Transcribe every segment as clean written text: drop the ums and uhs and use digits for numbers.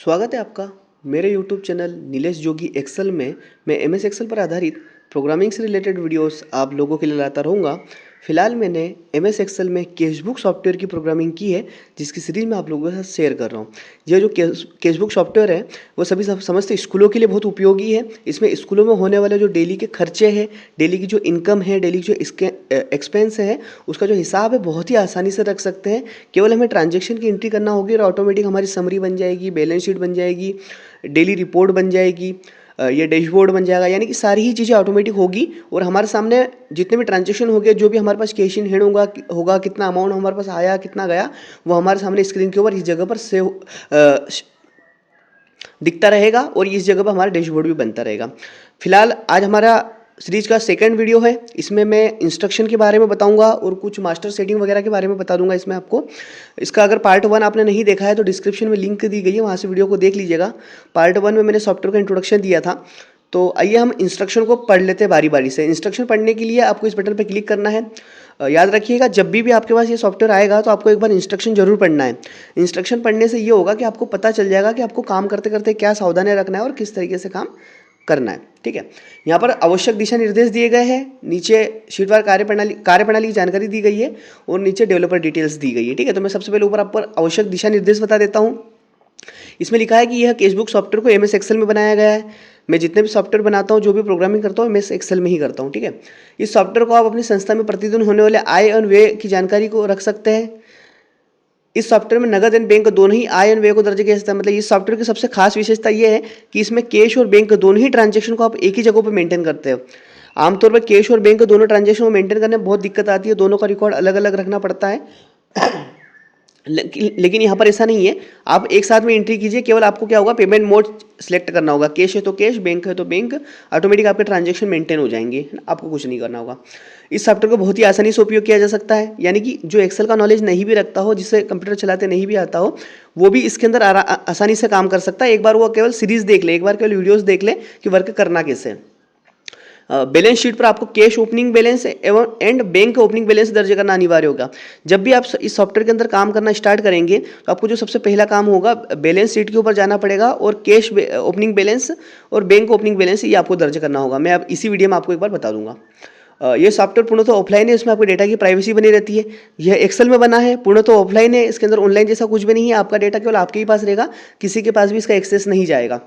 स्वागत है आपका मेरे यूट्यूब चैनल नीलेश जोगी एक्सेल में। मैं एमएस एक्सेल पर आधारित प्रोग्रामिंग से रिलेटेड वीडियोस आप लोगों के लिए लाता रहूँगा। फिलहाल मैंने एमएस एक्सेल में कैशबुक सॉफ्टवेयर की प्रोग्रामिंग की है, जिसकी सीरीज मैं आप लोगों के साथ शेयर कर रहा हूँ। यह जो कैशबुक सॉफ्टवेयर है वो सभी समस्त स्कूलों के लिए बहुत उपयोगी है। इसमें स्कूलों में होने वाले जो डेली के खर्चे हैं, डेली की जो इनकम है, डेली जो एक्सपेंस है, उसका जो हिसाब है बहुत ही आसानी से रख सकते हैं। केवल हमें ट्रांजेक्शन की एंट्री करना होगी और ऑटोमेटिक हमारी समरी बन जाएगी, बैलेंस शीट बन जाएगी, डेली रिपोर्ट बन जाएगी, ये डैशबोर्ड बन जाएगा। यानी कि सारी ही चीज़ें ऑटोमेटिक होगी और हमारे सामने जितने भी ट्रांजेक्शन हो गए, जो भी हमारे पास कैश इन हैंड होगा, कितना अमाउंट हमारे पास आया, कितना गया, वो हमारे सामने स्क्रीन के ऊपर इस जगह पर सेव दिखता रहेगा और इस जगह पर हमारा डैशबोर्ड भी बनता रहेगा। फिलहाल आज हमारा सीरीज का सेकंड वीडियो है। इसमें मैं इंस्ट्रक्शन के बारे में बताऊंगा और कुछ मास्टर सेटिंग वगैरह के बारे में बता दूंगा इसमें आपको। इसका अगर पार्ट 1 आपने नहीं देखा है तो डिस्क्रिप्शन में लिंक दी गई है, वहाँ से वीडियो को देख लीजिएगा। पार्ट 1 में मैंने सॉफ्टवेयर का इंट्रोडक्शन दिया था। तो आइए हम इंस्ट्रक्शन को पढ़ लेते हैं बारी बारी से। इंस्ट्रक्शन पढ़ने के लिए आपको इस बटन पर क्लिक करना है। याद रखिएगा, जब भी आपके पास ये सॉफ्टवेयर आएगा तो आपको एक बार इंस्ट्रक्शन जरूर पढ़ना है। इंस्ट्रक्शन पढ़ने से ये होगा कि आपको पता चल जाएगा कि आपको काम करते करते क्या सावधानी रखना है और किस तरीके से काम करना है। ठीक है, यहाँ पर आवश्यक दिशा निर्देश दिए गए हैं, नीचे शीटवार कार्यप्रणाली की जानकारी दी गई है और नीचे डेवलपर डिटेल्स दी गई है। ठीक है, तो मैं सबसे पहले ऊपर आप पर आवश्यक दिशा निर्देश बता देता हूँ। इसमें लिखा है कि यह कैशबुक सॉफ्टवेयर को एमएस एक्सेल में बनाया गया है। मैं जितने भी सॉफ्टवेयर बनाता हूँ, जो भी प्रोग्रामिंग करता हूँ, एमएस एक्सेल में ही करता हूँ। ठीक है, इस सॉफ्टवेयर को आप अपनी संस्था में प्रतिदिन होने वाले आय और व्यय की जानकारी को रख सकते हैं। इस सॉफ्टवेयर में नगद एंड बैंक दोनों ही आय और व्यय को दर्ज किया जाता है। मतलब इस सॉफ्टवेयर की सबसे खास विशेषता ये है कि इसमें कैश और बैंक दोनों ही ट्रांजेक्शन को आप एक ही जगह पर मेंटेन करते हो। आमतौर पर कैश और बैंक दोनों ट्रांजेक्शन को मेंटेन करने में बहुत दिक्कत आती है, दोनों का रिकॉर्ड अलग अलग रखना पड़ता है। लेकिन यहाँ पर ऐसा नहीं है, आप एक साथ में एंट्री कीजिए। केवल आपको क्या होगा, पेमेंट मोड सिलेक्ट करना होगा। कैश है तो कैश, बैंक है तो बैंक, ऑटोमेटिक आपके ट्रांजेक्शन मेंटेन हो जाएंगे, आपको कुछ नहीं करना होगा। इस सॉफ्टवेयर को बहुत ही आसानी से उपयोग किया जा सकता है। यानी कि जो एक्सेल का नॉलेज नहीं भी रखता हो, जिसे कंप्यूटर चलाते नहीं भी आता हो, वो भी इसके अंदर आसानी से काम कर सकता है। एक बार वो केवल सीरीज देख ले, एक बार केवल वीडियोज़ देख ले कि वर्क करना कैसे है। बैलेंस शीट पर आपको कैश ओपनिंग बैलेंस एवं एंड बैंक ओपनिंग बैलेंस दर्ज करना अनिवार्य होगा। जब भी आप इस सॉफ्टवेयर के अंदर काम करना स्टार्ट करेंगे तो आपको जो सबसे पहला काम होगा, बैलेंस शीट के ऊपर जाना पड़ेगा और कैश ओपनिंग बैलेंस और बैंक ओपनिंग बैलेंस ये आपको दर्ज करना होगा। मैं अब इसी वीडियो में आपको एक बार बता दूंगा। ये सॉफ्टवेयर पूर्णतः ऑफलाइन है, इसमें आपके डेटा की प्राइवेसी बनी रहती है। यह एक्सेल में बना है, पूर्णतः ऑफलाइन है, इसके अंदर ऑनलाइन जैसा कुछ भी नहीं है। आपका डेटा केवल आपके ही पास रहेगा, किसी के पास भी इसका एक्सेस नहीं जाएगा।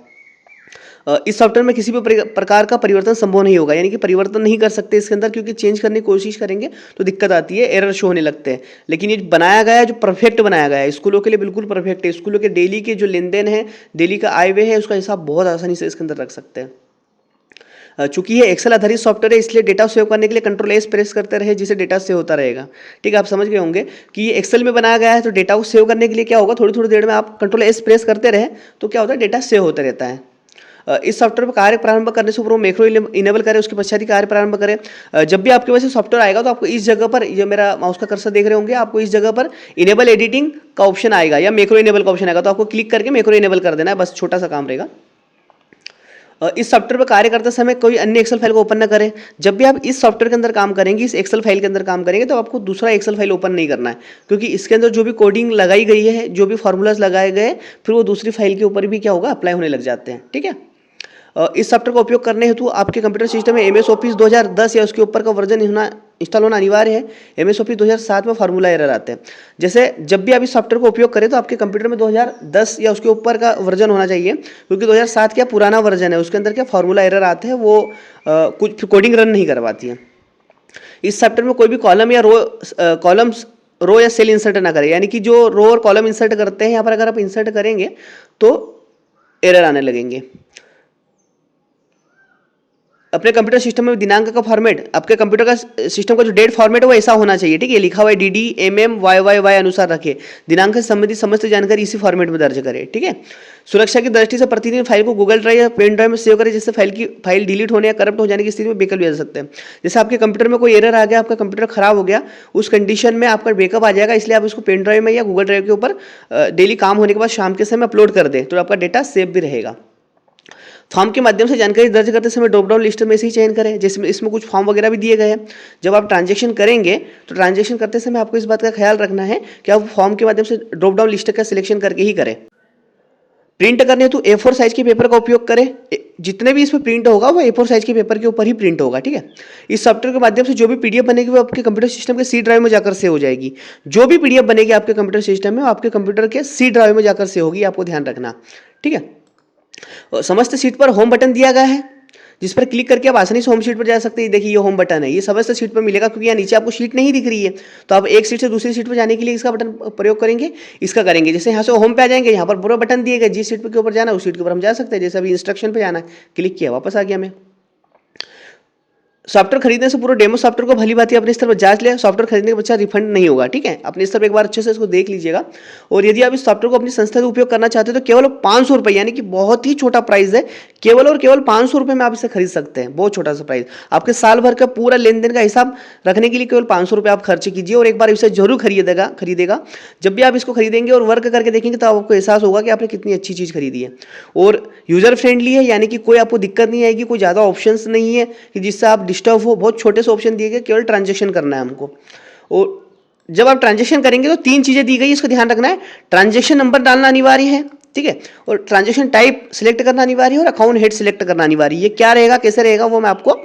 इस सॉफ्टवेयर में किसी भी प्रकार का परिवर्तन संभव नहीं होगा। यानी कि परिवर्तन नहीं कर सकते इसके अंदर, क्योंकि चेंज करने की कोशिश करेंगे तो दिक्कत आती है, एरर शो होने लगते हैं। लेकिन ये बनाया गया है, जो परफेक्ट बनाया गया है, स्कूलों के लिए बिल्कुल परफेक्ट है। स्कूलों के डेली के जो लेन देन है, डेली का आय व्यय है, उसका हिसाब बहुत आसानी से इसके अंदर रख सकते हैं। चूंकि ये एक्सेल आधारित सॉफ्टवेयर है, इसलिए डेटा सेव करने के लिए कंट्रोल एस प्रेस करते रहे, जिससे डेटा सेव होता रहेगा। ठीक है, आप समझ गए होंगे कि ये एक्सेल में बनाया गया है, तो डेटा को सेव करने के लिए क्या होगा, थोड़ी थोड़ी देर में आप कंट्रोल एस प्रेस करते रहे तो क्या होता है, डेटा सेव होता रहता है। इस सॉफ्टवेयर पर कार्य प्रारंभ करने से ऊपर मैक्रो इनेबल करें, उसके पश्चात ही कार्य प्रारंभ करें। जब भी आपके पास सॉफ्टवेयर आएगा तो आपको इस जगह पर, ये मेरा माउस का कर्सर देख रहे होंगे, आपको इस जगह पर इनेबल एडिटिंग का ऑप्शन आएगा या मैक्रो इनेबल का ऑप्शन आएगा, तो आपको क्लिक करके मैक्रो इनेबल कर देना है, बस छोटा सा काम रहेगा। इस सॉफ्टवेयर पर कार्य करते समय कोई अन्य एक्सेल फाइल को ओपन न करें। जब भी आप इस सॉफ्टवेयर के अंदर काम करेंगे, इस एक्सेल फाइल के अंदर काम करेंगे, तो आपको दूसरा एक्सेल फाइल ओपन नहीं करना है, क्योंकि इसके अंदर जो भी कोडिंग लगाई गई है, जो भी फॉर्मूलाज लगाए गए, फिर वो दूसरी फाइल के ऊपर भी क्या होगा, अप्लाई होने लग जाते हैं। ठीक है, इस सॉफ्टवेयर का उपयोग करने हेतु आपके कंप्यूटर सिस्टम में एमएस ऑफिस 2010 या उसके ऊपर का वर्जन इंस्टॉल होना अनिवार्य है। एमएस ऑफिस 2007 में फार्मूला एरर आते हैं। जैसे जब भी आप इस सॉफ्टवेयर को उपयोग करें तो आपके कंप्यूटर में 2010 या उसके ऊपर का वर्जन होना चाहिए, क्योंकि 2007 क्या पुराना वर्जन है, उसके अंदर क्या फार्मूला एरर आते हैं, वो कुछ कोडिंग रन नहीं करवाती है। इस सॉफ्टवेयर में कोई भी कॉलम या रो या सेल इंसर्ट ना करें। यानी कि जो रो और कॉलम इंसर्ट करते हैं, यहाँ पर अगर आप इंसर्ट करेंगे तो एरर आने लगेंगे। अपने कंप्यूटर सिस्टम में दिनांक का फॉर्मेट, आपके कंप्यूटर का सिस्टम का जो डेट फॉर्मेट है वो ऐसा होना चाहिए। ठीक है, लिखा हुआ है DD MM YYY अनुसार रखे। दिनांक से संबंधित समस्त जानकारी इसी फॉर्मेट में दर्ज करें। ठीक है, सुरक्षा की दृष्टि से प्रतिदिन फाइल को गूगल ड्राइव या पेन ड्राइव में सेव करें, जिससे फाइल डिलीट होने या करप्ट हो जाने की स्थिति में बैकअप ले जा सकते हैं। जैसे आपके कंप्यूटर में कोई एरर आ गया, आपका कंप्यूटर खराब हो गया, उस कंडीशन में आपका बैकअप आ जाएगा, इसलिए आप उसको पेन ड्राइव में या गूगल ड्राइव के ऊपर डेली काम होने के बाद शाम के समय अपलोड कर दें, तो आपका डेटा सेव भी रहेगा। फॉर्म के माध्यम से जानकारी दर्ज करते समय ड्रॉप डाउन लिस्ट में से ही चयन करें। जैसे इसमें कुछ फॉर्म वगैरह भी दिए गए हैं। जब आप ट्रांजैक्शन करेंगे तो ट्रांजैक्शन करते समय आपको इस बात का ख्याल रखना है कि आप फॉर्म के माध्यम से ड्रॉप डाउन लिस्ट का सिलेक्शन करके ही करें। प्रिंट करने हेतु A4 साइज के पेपर का उपयोग करें। जितने भी इसमें प्रिंट होगा वो A4 साइज के पेपर के ऊपर ही प्रिंट होगा, ठीक है। इस सॉफ्टवेयर के माध्यम से जो भी PDF बनेगी वो आपके कंप्यूटर सिस्टम के सी ड्राइव में जाकर सेव हो जाएगी। जो भी PDF बनेगी आपके कंप्यूटर सिस्टम में, आपके कंप्यूटर के सी ड्राइव में जाकर सेव होगी, आपको ध्यान रखना, ठीक है। समस्त सीट पर होम बटन दिया गया है, जिस पर क्लिक करके आप आसानी से होम शीट पर जा सकते हैं। देखिए ये होम बटन है, ये समस्त सीट पर मिलेगा, क्योंकि यहाँ नीचे आपको शीट नहीं दिख रही है, तो आप एक सीट से दूसरी सीट पर जाने के लिए इसका बटन प्रयोग करेंगे, इसका करेंगे। जैसे यहाँ से होम पे आ जाएंगे, यहाँ पर पूरा बटन दिए गए, जिस सीट के ऊपर जाना है उस सीट के ऊपर हम जा सकते हैं। जैसे अभी इंस्ट्रक्शन पे जाना है, क्लिक किया, वापस आ गया मैं। सॉफ्टवेयर खरीदने से पूरा डेमो सॉफ्टवेयर को भली बात अपने स्तर पर जांच ले। सॉफ्टवेयर खरीदने के बच्चा रिफंड नहीं होगा, ठीक है। अपने स्तर पर एक बार अच्छे से इसको देख लीजिएगा। और यदि आप इस सॉफ्टवेयर को अपनी संस्था से उपयोग करना चाहते हैं तो केवल 500 रुपये, यानी कि बहुत ही छोटा प्राइस है, केवल और केवल 500 रुपये में आप इसे खरीद सकते हैं। बहुत छोटा सा प्राइस, आपके साल भर का पूरा लेन देन का हिसाब रखने के लिए केवल 500 रुपये आप खर्च कीजिए और एक बार इसे जरूर खरीदेगा। जब भी आप इसको खरीदेंगे और वर्क करके देखेंगे तो आपको एहसास होगा कि आपने कितनी अच्छी चीज़ खरीदी है। और यूजर फ्रेंडली है, यानी कि कोई आपको दिक्कत नहीं आएगी, कोई ज़्यादा ऑप्शंस नहीं है कि जिससे आप डिस्टर्ब हो। बहुत छोटे से ऑप्शन दिए गए, केवल ट्रांजैक्शन करना है हमको। और जब आप ट्रांजैक्शन करेंगे तो 3 चीज़ें दी गई, इसको ध्यान रखना है। ट्रांजैक्शन नंबर डालना अनिवार्य है, ठीक है, और ट्रांजैक्शन टाइप सिलेक्ट करना अनिवार्य है, और अकाउंट हेड सिलेक्ट करना अनिवार्य है। ये क्या रहेगा, कैसे रहेगा, वो मैं आपको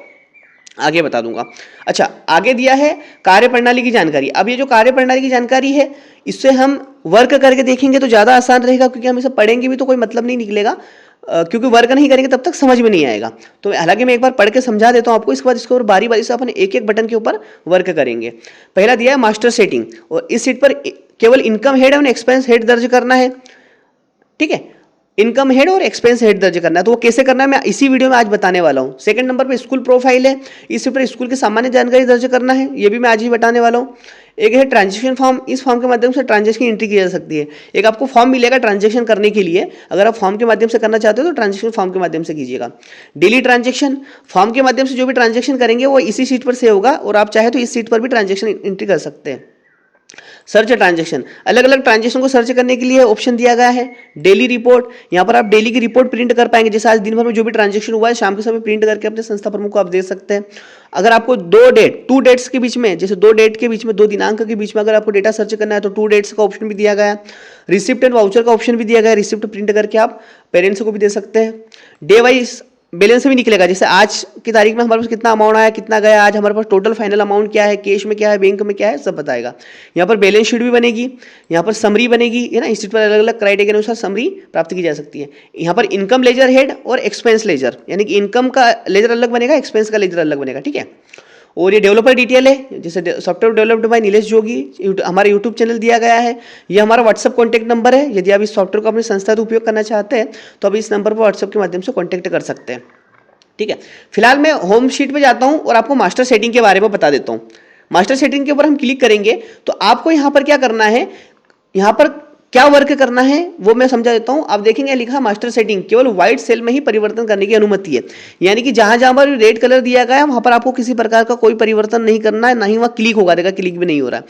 आगे बता दूंगा। अच्छा, आगे दिया है कार्यप्रणाली की जानकारी। अब ये जो कार्यप्रणाली की जानकारी है, इससे हम वर्क करके देखेंगे तो ज़्यादा आसान रहेगा, क्योंकि हम इसे पढ़ेंगे भी तो कोई मतलब नहीं निकलेगा, क्योंकि वर्क नहीं करेंगे तब तक समझ में नहीं आएगा। तो हालांकि मैं एक बार पढ़ के समझा देता हूं आपको, इसके बाद इसको और बारी बारी से अपन एक एक बटन के ऊपर वर्क करेंगे। पहला दिया है मास्टर सेटिंग, और इस सीट पर केवल इनकम हेड और एक्सपेंस हेड दर्ज करना है, ठीक है। इनकम हेड और एक्सपेंस हेड दर्ज करना है, तो वो कैसे करना है मैं इसी वीडियो में आज बताने वाला हूँ। सेकंड नंबर पे स्कूल प्रोफाइल है, इस पर स्कूल की सामान्य जानकारी दर्ज करना है, ये भी मैं आज ही बताने वाला हूँ। एक है ट्रांजेक्शन फॉर्म, इस फॉर्म के माध्यम से ट्रांजेक्शन की एंट्री की जा सकती है। एक आपको फॉर्म मिलेगा ट्रांजेक्शन करने के लिए, अगर आप फॉर्म के माध्यम से करना चाहते हो तो ट्रांजेक्शन फॉर्म के माध्यम से कीजिएगा। डेली ट्रांजेक्शन, फॉर्म के माध्यम से जो भी ट्रांजेक्शन करेंगे वो इसी सीट पर सेव होगा, और आप चाहे तो इस सीट पर भी ट्रांजेक्शन एंट्री कर सकते हैं। सर्च ट्रांजेक्शन, अलग अलग ट्रांजेक्शन को सर्च करने के लिए ऑप्शन दिया गया है। डेली रिपोर्ट, यहाँ पर आप डेली की रिपोर्ट प्रिंट कर पाएंगे, जैसे आज दिन भर में जो भी ट्रांजेक्शन हुआ है शाम के समय प्रिंट करके अपने संस्था प्रमुख को आप दे सकते हैं। अगर आपको 2 डेट्स के बीच में, जैसे 2 डेट के बीच में, 2 दिनांक के बीच में अगर आपको डेटा सर्च करना है तो 2 डेट्स का ऑप्शन भी दिया गया है। रिसिप्ट एंड वाउचर का ऑप्शन भी दिया गया है, रिसिप्ट प्रिंट करके आप पेरेंट्स को भी दे सकते हैं। डे वाइज बैलेंस भी निकलेगा, जैसे आज की तारीख में हमारे पास कितना अमाउंट आया, कितना गया, आज हमारे पास टोटल फाइनल अमाउंट क्या है, कैश में क्या है, बैंक में क्या है, सब बताएगा। यहाँ पर बैलेंस शीट भी बनेगी, यहाँ पर समरी बनेगी, है ना। इस चीज पर अलग अलग क्राइटेरिया के अनुसार समरी प्राप्त की जा सकती है। यहाँ पर इनकम लेजर हेड और एक्सपेंस लेजर, यानी कि इनकम का लेजर अलग बनेगा, एक्सपेंस का लेजर अलग बनेगा, ठीक है। और ये डेवलपर डिटेल है, जैसे सॉफ्टवेयर डेवलप्ड बाय नीलेश जोगी, हमारा यूट्यूब चैनल दिया गया है। ये हमारा व्हाट्सअप कॉन्टैक्ट नंबर है, यदि आप इस सॉफ्टवेयर को अपनी संस्था से उपयोग करना चाहते हैं तो आप इस नंबर पर व्हाट्सअप के माध्यम से कॉन्टैक्ट कर सकते हैं, ठीक है। फिलहाल मैं होम शीट पे जाता हूं और आपको मास्टर सेटिंग के बारे में बता देता हूं। मास्टर सेटिंग के ऊपर हम क्लिक करेंगे तो आपको यहां पर क्या करना है, यहां पर क्या वर्क करना है वो मैं समझा देता हूं। आप देखेंगे लिखा मास्टर सेटिंग, केवल व्हाइट सेल में ही परिवर्तन करने की अनुमति है, यानी कि जहां जहां पर रेड कलर दिया गया है वहां पर आपको किसी प्रकार का कोई परिवर्तन नहीं करना है, ना ही वहां क्लिक होगा, देखा क्लिक भी नहीं हो रहा।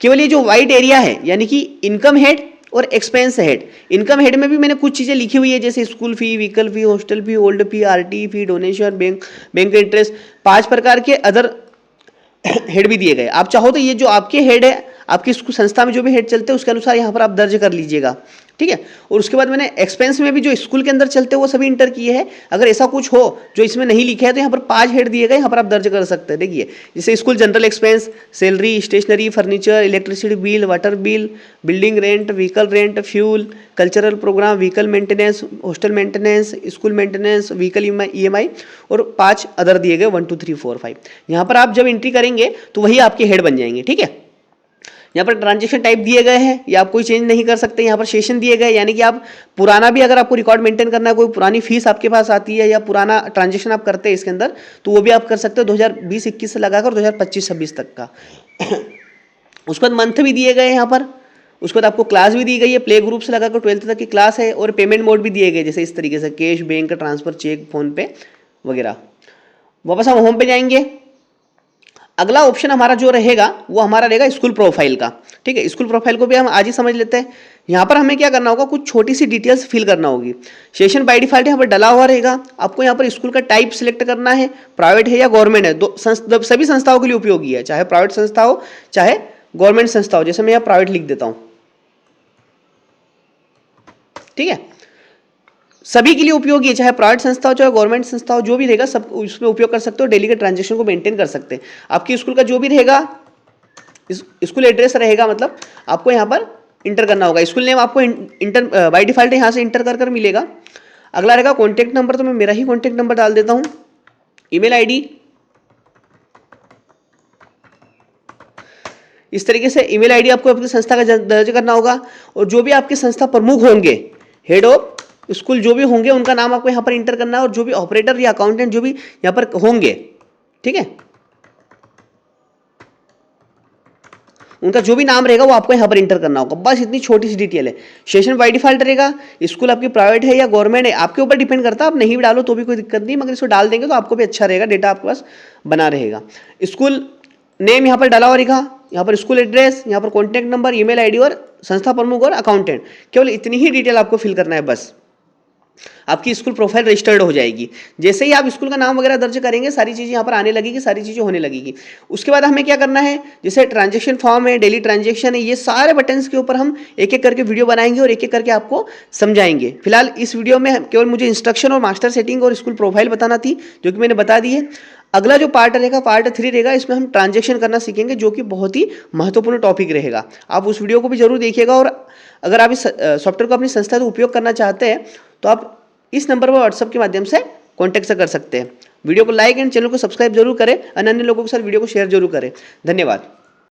केवल ये जो व्हाइट एरिया है, यानी कि इनकम हेड और एक्सपेंस हेड। इनकम हेड में भी मैंने कुछ चीज़ें लिखी हुई है, जैसे स्कूल फी, व्हीकल फी, हॉस्टल फी, ओल्ड फी, आरटी फी, डोनेशन, बैंक इंटरेस्ट, 5 प्रकार के अदर हेड भी दिए गए। आप चाहो तो ये जो आपके हेड है, आपकी संस्था में जो भी हेड चलते हैं उसके अनुसार यहाँ पर आप दर्ज कर लीजिएगा, ठीक है। और उसके बाद मैंने एक्सपेंस में भी जो स्कूल के अंदर चलते हैं वो सभी इंटर किए हैं। अगर ऐसा कुछ हो जो इसमें नहीं लिखा है तो यहाँ पर 5 हेड दिए गए, यहाँ पर आप दर्ज कर सकते हैं। देखिए जैसे school general expense, salary, stationery, furniture, electricity bill, water bill, building rent, vehicle rent, fuel, cultural program, vehicle maintenance, hostel maintenance, school maintenance, vehicle EMI और 5 अदर दिए गए, 1 2 3 4 5। यहाँ पर आप जब एंट्री करेंगे तो वही आपके हेड बन जाएंगे, ठीक है। यहाँ पर ट्रांजेक्शन टाइप दिए गए हैं, ये आप कोई चेंज नहीं कर सकते। यहाँ पर सेशन दिए गए, यानी कि आप पुराना भी अगर आपको रिकॉर्ड मेंटेन करना है, कोई पुरानी फीस आपके पास आती है या पुराना ट्रांजेक्शन आप करते हैं इसके अंदर, तो वो भी आप कर सकते हो 2020-21 से लगाकर 2025-26 तक का। उसके बाद मंथ भी दिए गए यहाँ पर, उसके बाद आपको क्लास भी दी गई है, प्ले ग्रुप से लगाकर 12th तक की क्लास है, और पेमेंट मोड भी दिए गए, जैसे इस तरीके से cash, bank transfer, cheque, PhonePe वगैरह। वापस हम होम पे जाएंगे। अगला ऑप्शन हमारा जो रहेगा वो हमारा रहेगा स्कूल प्रोफाइल का, ठीक है। स्कूल प्रोफाइल को भी हम आज ही समझ लेते हैं। यहाँ पर हमें क्या करना होगा, कुछ छोटी सी डिटेल्स फिल करना होगी। सेशन बाय डिफॉल्ट यहाँ पर डला हुआ रहेगा। आपको यहाँ पर स्कूल का टाइप सिलेक्ट करना है, प्राइवेट है या गवर्नमेंट है। सभी संस्थाओं के लिए उपयोगी है, चाहे प्राइवेट संस्था हो चाहे गवर्नमेंट संस्था हो। जैसे मैं यहाँ प्राइवेट लिख देता हूँ, ठीक है। सभी के लिए उपयोगी है, चाहे प्राइवेट संस्था हो चाहे गवर्नमेंट संस्था हो, जो भी रहेगा सब उसमें उपयोग कर सकते हो, डेली के ट्रांजेक्शन को मेंटेन कर सकते हैं। आपकी स्कूल का जो भी रहेगा, स्कूल एड्रेस रहेगा, मतलब आपको यहाँ पर इंटर करना होगा। स्कूल नेम आपको इंटर बाय डिफॉल्ट यहाँ से इंटर कर मिलेगा। अगला रहेगा कॉन्टैक्ट नंबर, तो मैं मेरा ही कॉन्टैक्ट नंबर डाल देता हूँ। ईमेल आईडी, इस तरीके से ईमेल आईडी आपको अपनी संस्था का दर्ज करना होगा। और जो भी आपके संस्था प्रमुख होंगे, हेड ऑफ स्कूल जो भी होंगे, उनका नाम आपको यहाँ पर इंटर करना है। और जो भी ऑपरेटर या अकाउंटेंट जो भी यहाँ पर होंगे, ठीक है, उनका जो भी नाम रहेगा वो आपको यहाँ पर इंटर करना होगा। बस इतनी छोटी सी डिटेल है। सेशन बाय डिफॉल्ट रहेगा। स्कूल आपकी प्राइवेट है या गवर्नमेंट है, आपके ऊपर डिपेंड करता है, आप नहीं भी डालो तो भी कोई दिक्कत नहीं, मगर इसको डाल देंगे तो आपको भी अच्छा रहेगा, डेटा आपके पास बना रहेगा। स्कूल नेम यहाँ पर डाला हुआ रहेगा, यहाँ पर स्कूल एड्रेस, यहाँ पर कॉन्टैक्ट नंबर, ईमेल आईडी और संस्था प्रमुख और अकाउंटेंट, केवल इतनी ही डिटेल आपको फिल करना है। बस आपकी स्कूल प्रोफाइल रजिस्टर्ड हो जाएगी। जैसे ही आप स्कूल का नाम वगैरह दर्ज करेंगे, सारी चीज़ें यहाँ पर आने लगेगी, सारी चीज़ें होने लगेगी। उसके बाद हमें क्या करना है, जैसे ट्रांजेक्शन फॉर्म है, डेली ट्रांजेक्शन है, ये सारे बटन्स के ऊपर हम एक एक करके वीडियो बनाएंगे और एक एक करके आपको समझाएंगे। फिलहाल इस वीडियो में केवल मुझे इंस्ट्रक्शन और मास्टर सेटिंग और स्कूल प्रोफाइल बताना थी, जो कि मैंने बता दी है। अगला जो पार्ट रहेगा, पार्ट 3 रहेगा, इसमें हम ट्रांजेक्शन करना सीखेंगे, जो कि बहुत ही महत्वपूर्ण टॉपिक रहेगा। आप उस वीडियो को भी जरूर देखिएगा। और अगर आप इस सॉफ्टवेयर को अपनी संस्था में उपयोग करना चाहते हैं तो आप इस नंबर पर व्हाट्सएप के माध्यम से कॉन्टैक्ट कर सकते हैं। वीडियो को लाइक एंड चैनल को सब्सक्राइब जरूर करें, अन्य लोगों के साथ वीडियो को शेयर जरूर करें। धन्यवाद।